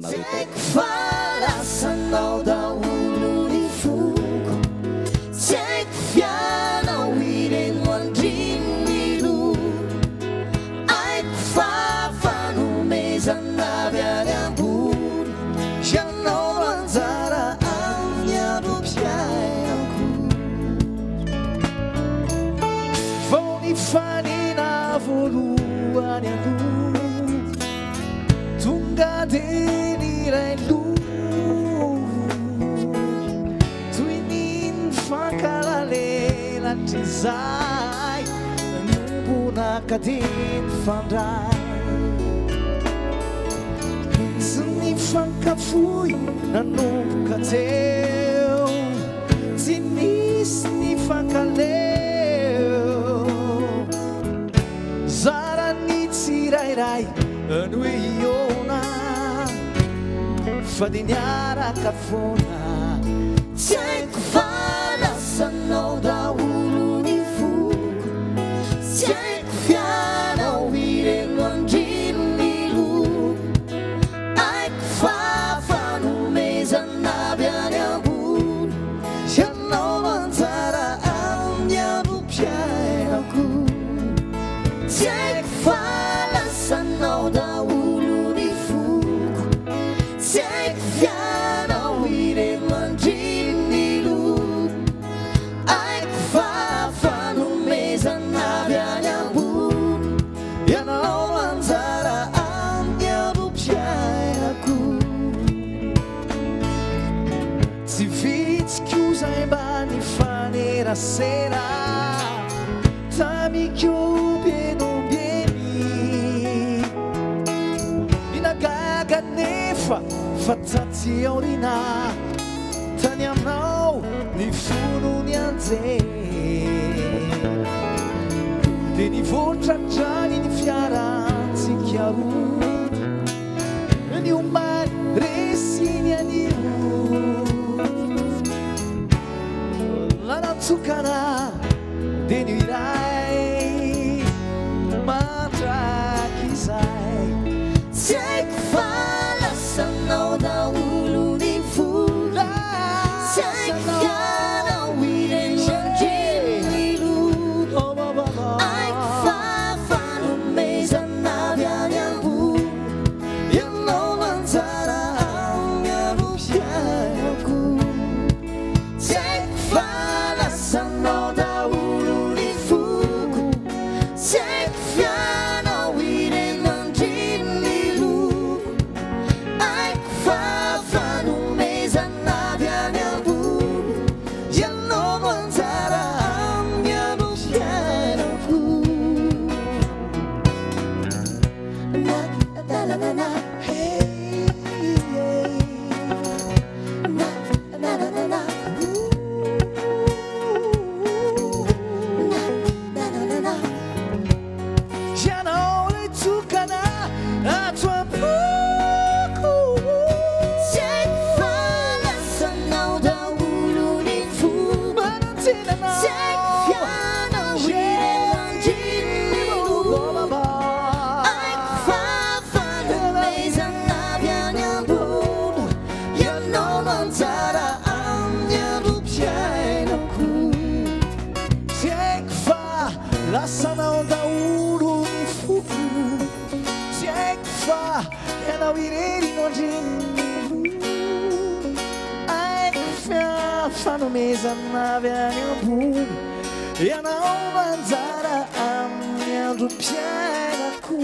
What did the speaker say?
Tek falasanao daholo ny foko, tek fianao ireno andrininy lo, aiko fa fanomezana avy any ambony, ianao anjara amin'ny androm-piainako. Vao nifanina voalohany aloha, tonga dia iray toy ny fankalalela zay nombonaka dia mifandray, sy ny fankafoy nanomboka teo, tsy nisy ny fankaleo, zara ny tsirairay no iona fa dia niaraka foana. Tiaiko falasanao daholo ny foko, tiaiko fianao ireno andrininy lo, aiko fa fanomezana avy any ambony, ianao anjara amin'ny androm-piainako. Tiaiko falasanao daholo ny foko, tiaiko fianao ireno andrininy lo, aiko fa fanomezana avy any ambony, ianao anjara amin'ny androm-piainako. Tsy vitsiko zay mba nifanerasera tamiko benombieny, ninagaga nefa fa taty aorina, tany aminao ny fono ny anjeny, dia nivotratrany ny fiarantsika roa, ny ombany resiny anio, lanatsokana dia ny iray mandraky izay. Tiaiko falasanao daholo ny foko, tiaiko fianao ireno andrininy lo, aiko fa fanomezana avy any ambony, ianao anjara amin'ny androm-piainako. Tiaiko falasanao daholo ny foko, tiaiko fianao ireno andrininy lo, aiko fa fanomezana avy any ambony, ianao anjara amin'ny androm-piainako. Na-na-na-na, hey, hey. Na-na-na-na, na-na-na-na. Ianao ilay tokana ato am-poko, tiaiko falasanao daholo ny foko, manantenanao, tiaiko fianao ireno andrininy lo, aiko fa fanomezana avy any ambony, ianao anjara amin'ny androm-piainako. Tiaiko falasanao daholo ny foko, tiaiko fa fianao ireno andrininy lo, aiko fa fanomezana avy any ambony, ianao anjara amin'ny androm-piainako.